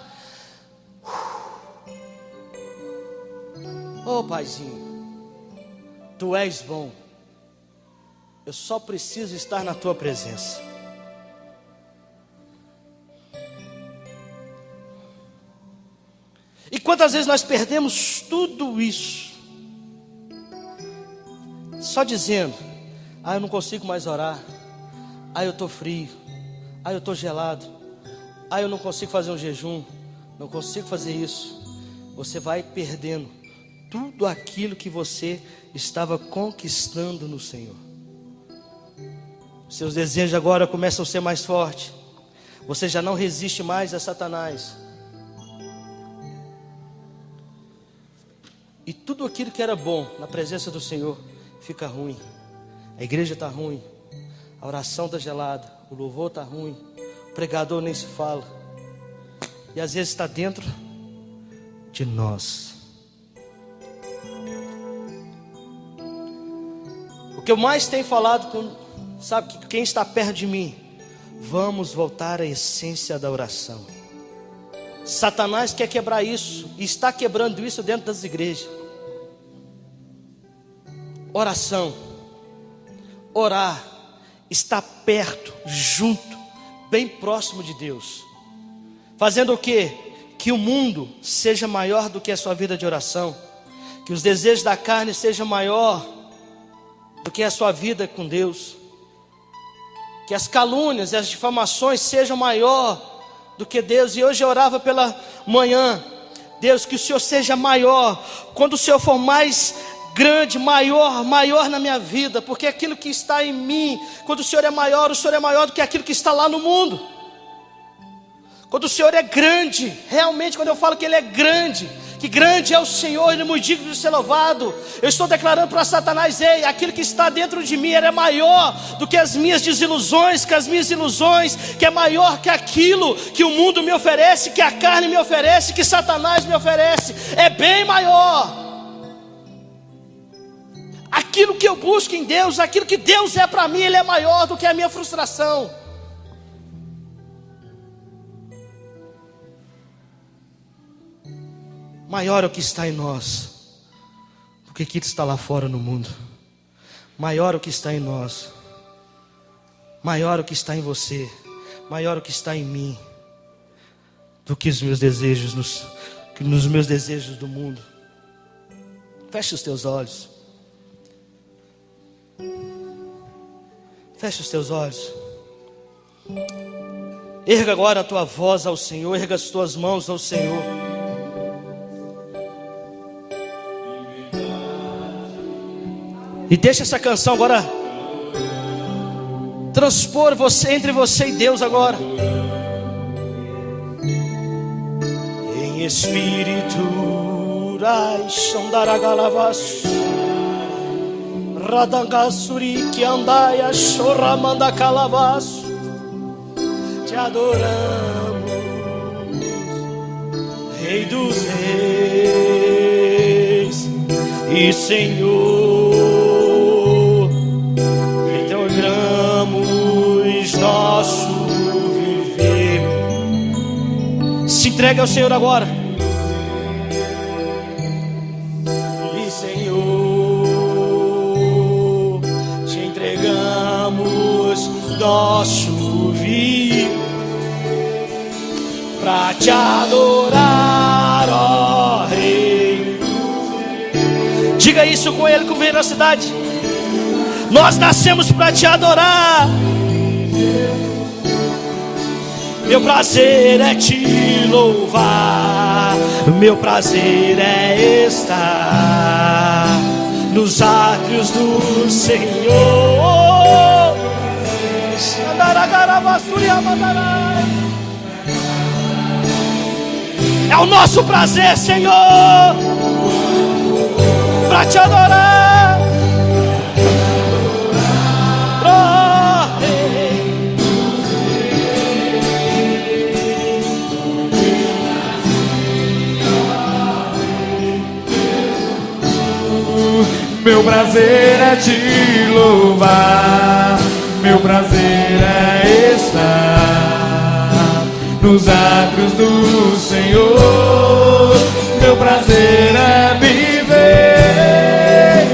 Oh Paizinho, Tu és bom. Eu só preciso estar na Tua presença. E quantas vezes nós perdemos tudo isso só dizendo: eu não consigo mais orar, eu estou frio, eu estou gelado, eu não consigo fazer um jejum, não consigo fazer isso. Você vai perdendo tudo aquilo que você estava conquistando no Senhor. Seus desejos agora começam a ser mais fortes. Você já não resiste mais a Satanás. E tudo aquilo que era bom na presença do Senhor fica ruim. A igreja está ruim, a oração está gelada, o louvor está ruim, o pregador nem se fala. E às vezes está dentro de nós. O que eu mais tenho falado sabe, que quem está perto de mim, vamos voltar à essência da oração. Satanás quer quebrar isso, e está quebrando isso dentro das igrejas. Oração, orar, está perto, junto, bem próximo de Deus. Fazendo o quê? Que o mundo seja maior do que a sua vida de oração, que os desejos da carne sejam maior do que a sua vida com Deus, que as calúnias e as difamações sejam maior do que Deus. E hoje eu orava pela manhã: Deus, que o Senhor seja maior, quando o Senhor for mais grande, maior na minha vida, porque aquilo que está em mim, quando o Senhor é maior do que aquilo que está lá no mundo. Quando o Senhor é grande, realmente, quando eu falo que Ele é grande, que grande é o Senhor, Ele é muito digno de ser louvado, eu estou declarando para Satanás: ei, aquilo que está dentro de mim, ele é maior do que as minhas desilusões, que as minhas ilusões, que é maior que aquilo que o mundo me oferece, que a carne me oferece, que Satanás me oferece, é bem maior. Aquilo que eu busco em Deus, aquilo que Deus é para mim, Ele é maior do que a minha frustração. Maior é o que está em nós do que aquilo que está lá fora no mundo. Maior é o que está em nós, maior é o que está em você, maior é o que está em mim do que os meus desejos, nos meus desejos do mundo. Feche os teus olhos. Feche os teus olhos. Erga agora a tua voz ao Senhor, erga as tuas mãos ao Senhor. E deixa essa canção agora transpor você, entre você e Deus agora. Em espírito Raishandaragalavas Radangasuri que andaia choramanda calavas. Te adoramos, Rei dos Reis e Senhor, que te oramos nosso viver. Se entregue ao Senhor agora. E Senhor, te entregamos nosso viver pra te adorar, ó Rei. Diga isso com ele com veracidade. Nós nascemos para te adorar. Meu prazer é te louvar. Meu prazer é estar nos átrios do Senhor. É o nosso prazer, Senhor, para te adorar. Oh, Rei. Meu prazer é te louvar. Meu prazer é estar nos átrios do Senhor. Meu prazer é viver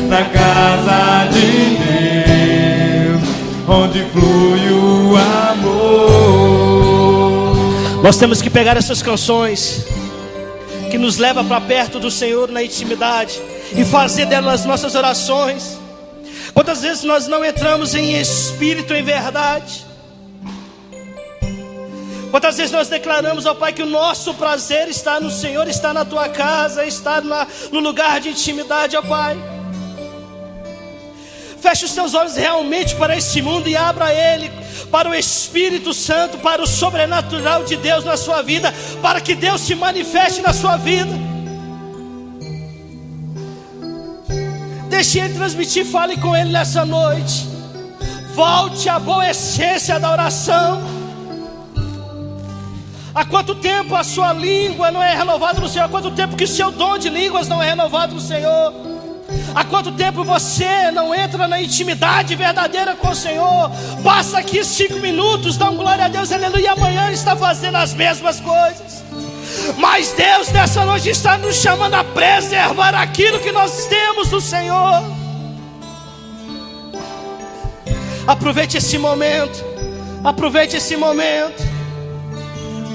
na casa de Deus, onde flui o amor. Nós temos que pegar essas canções que nos levam para perto do Senhor na intimidade e fazer delas nossas orações. Quantas vezes nós não entramos em espírito, em verdade? Quantas vezes nós declaramos ao Pai que o nosso prazer está no Senhor, está na tua casa, está no lugar de intimidade, ó Pai. Feche os teus olhos realmente para esse mundo e abra ele para o Espírito Santo, para o sobrenatural de Deus na sua vida, para que Deus se manifeste na sua vida. Deixe ele transmitir, fale com ele nessa noite. Volte à boa essência da oração. Há quanto tempo a sua língua não é renovada no Senhor? Há quanto tempo que o seu dom de línguas não é renovado no Senhor? Há quanto tempo você não entra na intimidade verdadeira com o Senhor? Passa aqui 5 minutos, dá glória a Deus, aleluia, e amanhã está fazendo as mesmas coisas. Mas Deus nessa noite está nos chamando a preservar aquilo que nós temos do Senhor. Aproveite esse momento. Aproveite esse momento.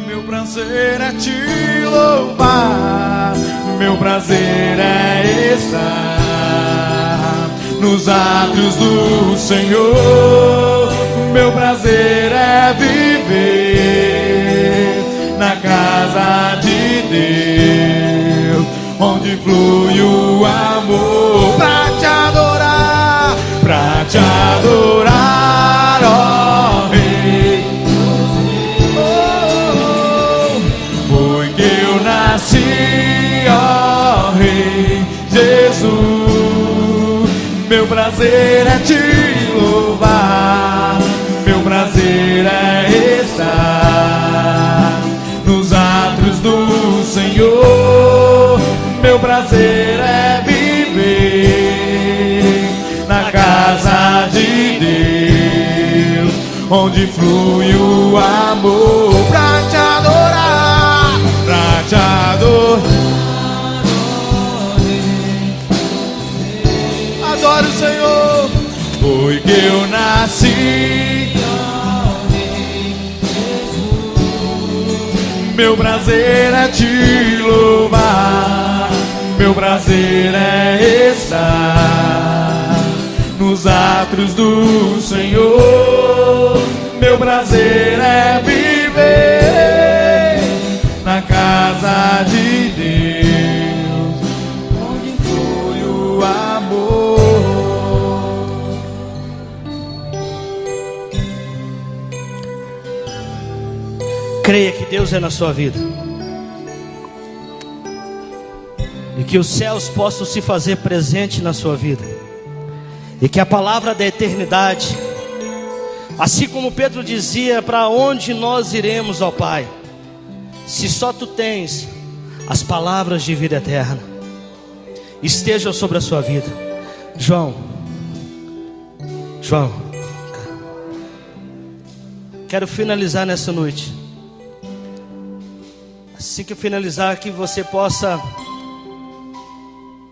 Meu prazer é te louvar. Meu prazer é estar nos átrios do Senhor. Meu prazer é viver na casa de Deus, onde flui o amor. Pra te adorar, ó Rei. Foi que eu nasci, ó Rei Jesus. Meu prazer é te louvar. Meu prazer é estar nos átrios do Senhor. Meu prazer é viver na casa de Deus, onde flui o amor. Pra te adorar, pra te adorar. Adoro o Senhor. Foi que eu nasci, meu prazer é te louvar. Meu prazer é estar nos átrios do Senhor. Meu prazer é viver na casa de Deus, onde flui o amor. Deus é na sua vida. E que os céus possam se fazer presente na sua vida. E que a palavra da eternidade, assim como Pedro dizia, para onde nós iremos, ó Pai, se só Tu tens as palavras de vida eterna, estejam sobre a sua vida. João, quero finalizar nessa noite. Assim que eu finalizar, que você possa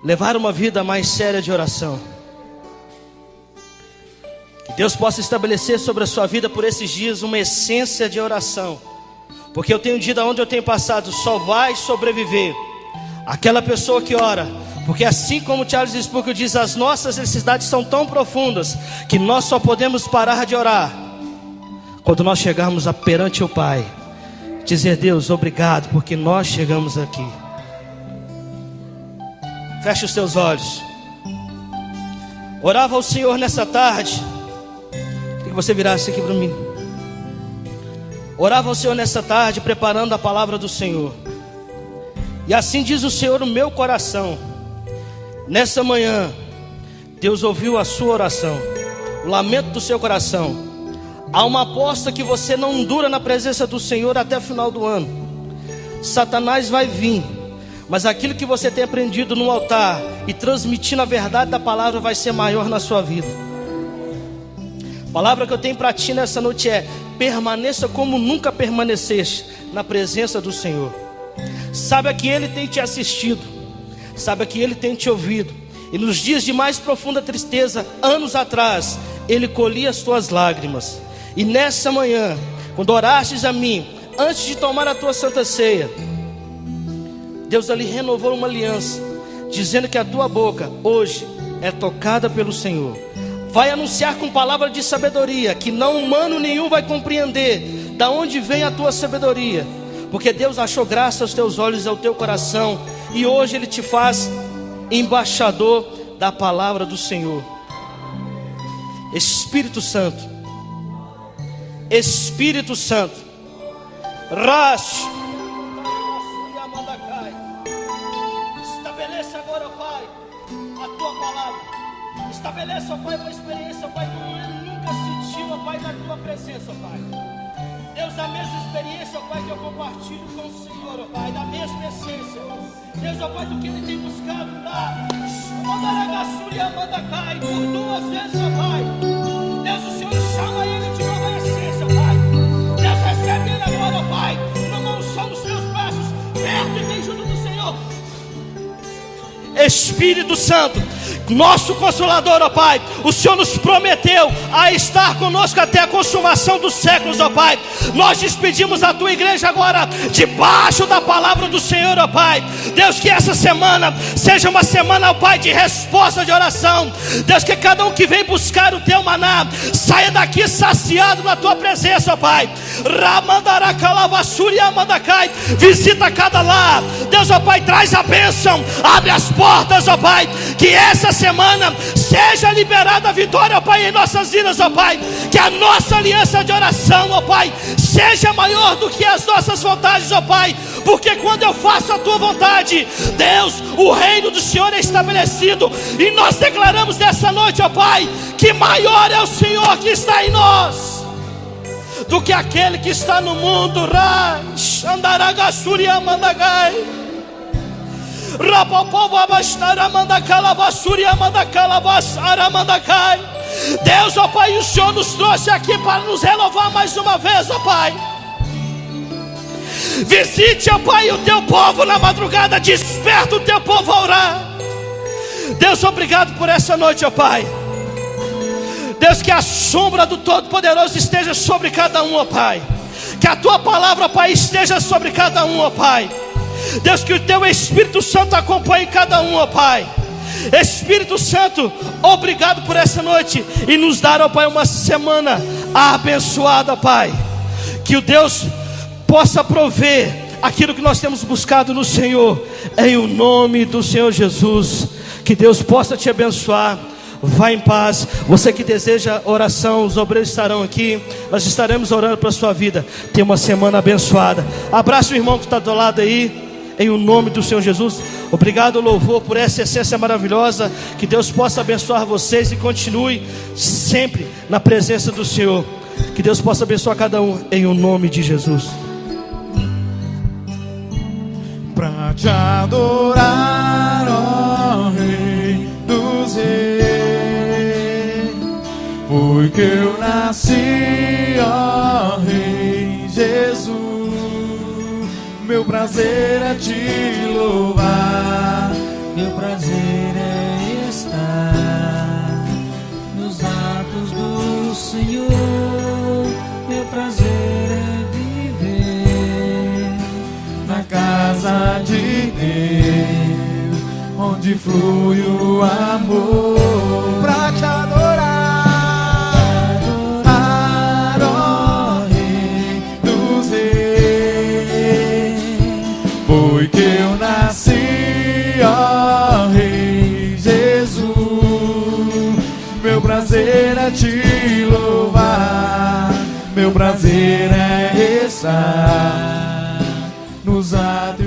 levar uma vida mais séria de oração. Que Deus possa estabelecer sobre a sua vida por esses dias uma essência de oração. Porque eu tenho dito, aonde eu tenho passado, só vai sobreviver aquela pessoa que ora. Porque assim como Charles Spurgeon diz, as nossas necessidades são tão profundas que nós só podemos parar de orar quando nós chegarmos perante o Pai, dizer: Deus, obrigado porque nós chegamos aqui. Feche os teus olhos. Orava ao Senhor nessa tarde. Queria que você virasse aqui para mim. Orava ao Senhor nessa tarde, preparando a palavra do Senhor. E assim diz o Senhor no meu coração: nessa manhã, Deus ouviu a sua oração, o lamento do seu coração. Há uma aposta que você não dura na presença do Senhor até o final do ano. Satanás vai vir, mas aquilo que você tem aprendido no altar e transmitindo a verdade da palavra vai ser maior na sua vida. A palavra que eu tenho para ti nessa noite é: permaneça como nunca permaneceste na presença do Senhor. Saiba que Ele tem te assistido, saiba que Ele tem te ouvido. E nos dias de mais profunda tristeza, anos atrás, Ele colhia as tuas lágrimas. E nessa manhã, quando orastes a mim, antes de tomar a tua santa ceia, Deus ali renovou uma aliança, dizendo que a tua boca hoje é tocada pelo Senhor. Vai anunciar com palavra de sabedoria, que não humano nenhum vai compreender da onde vem a tua sabedoria, porque Deus achou graça aos teus olhos e ao teu coração, e hoje Ele te faz embaixador da palavra do Senhor. Espírito Santo, Espírito Santo, racho, estabeleça agora, Pai, a tua palavra. Estabeleça, Pai, uma experiência, Pai, que ele nunca sentiu, Pai, na tua presença, Pai. Deus, a mesma experiência, Pai, que eu compartilho com o Senhor, Pai, da mesma essência. Deus, Pai, do que Ele tem buscado lá. Por 2 vezes, Pai. Deus, o Senhor chama Ele de nova essência, Pai. Deus, recebe Ele agora, Pai, numa unção nos teus braços, perto e bem junto do Senhor. Espírito Santo, nosso Consolador, ó Pai, o Senhor nos prometeu a estar conosco até a consumação dos séculos, ó Pai. Nós despedimos a tua igreja agora debaixo da palavra do Senhor, ó Pai. Deus, que essa semana seja uma semana, ó Pai, de resposta de oração. Deus, que cada um que vem buscar o teu maná saia daqui saciado na tua presença, ó Pai. Visita cada lar, Deus, ó Pai, traz a bênção, abre as portas, ó Pai, que essa semana seja liberada a vitória, ó Pai, em nossas vidas, ó Pai. Que a nossa aliança de oração, ó Pai, seja maior do que as nossas vontades, ó Pai. Porque quando eu faço a tua vontade, Deus, o reino do Senhor é estabelecido. E nós declaramos nessa noite, ó Pai, que maior é o Senhor que está em nós do que aquele que está no mundo. Deus, ó Pai, o Senhor nos trouxe aqui para nos renovar mais uma vez, ó Pai. Visite, ó Pai, o teu povo na madrugada, desperta o teu povo a orar. Deus, obrigado por essa noite, ó Pai. Deus, que a sombra do Todo-Poderoso esteja sobre cada um, ó Pai. Que a tua palavra, ó Pai, esteja sobre cada um, ó Pai. Deus, que o teu Espírito Santo acompanhe cada um, ó Pai. Espírito Santo, obrigado por essa noite e nos dar, ó Pai, uma semana abençoada, Pai. Que o Deus possa prover aquilo que nós temos buscado no Senhor, em o nome do Senhor Jesus. Que Deus possa te abençoar. Vá em paz. Você que deseja oração, os obreiros estarão aqui. Nós estaremos orando pela sua vida. Tenha uma semana abençoada. Abraça o irmão que está do lado aí, em o nome do Senhor Jesus. Obrigado, louvor, por essa essência maravilhosa. Que Deus possa abençoar vocês e continue sempre na presença do Senhor. Que Deus possa abençoar cada um em o nome de Jesus. Pra te adorar, ó Rei dos Reis, foi que eu nasci, ó Rei Jesus. Meu prazer é te louvar, meu prazer é estar nos atos do Senhor, meu prazer é viver na casa de Deus, onde flui o amor. Pra te adorar, ó Rei dos Reis, foi que eu nasci, ó Rei Jesus. Meu prazer é te louvar, meu prazer é estar nos atos